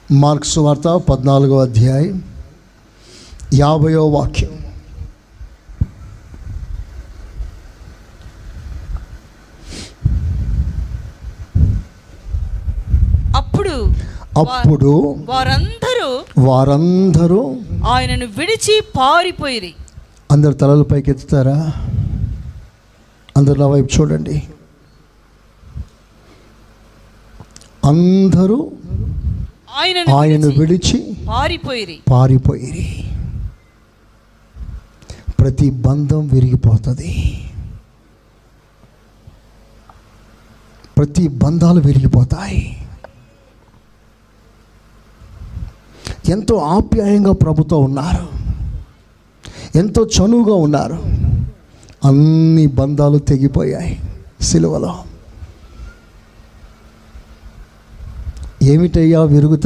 Mark సువార్త 14వ అధ్యాయం 50వ వాక్యం. అప్పుడు వారందరూ ఆయనను విడిచి పారిపోయిరి. అందరు తలలు పైకెత్తుతారా? అందరు నా వైపు చూడండి. అందరూ ఆయనను విడిచి పారిపోయిరి. ప్రతి బంధం విరిగిపోతుంది. ప్రతి బంధాలు విరిగిపోతాయి. ఎంతో ఆప్యాయంగా ప్రభుతో ఉన్నారు, ఎంతో చనువుగా ఉన్నారు. అన్ని బంధాలు తెగిపోయాయి సిలువలో. ఏమిటయ్యా విరుగుతా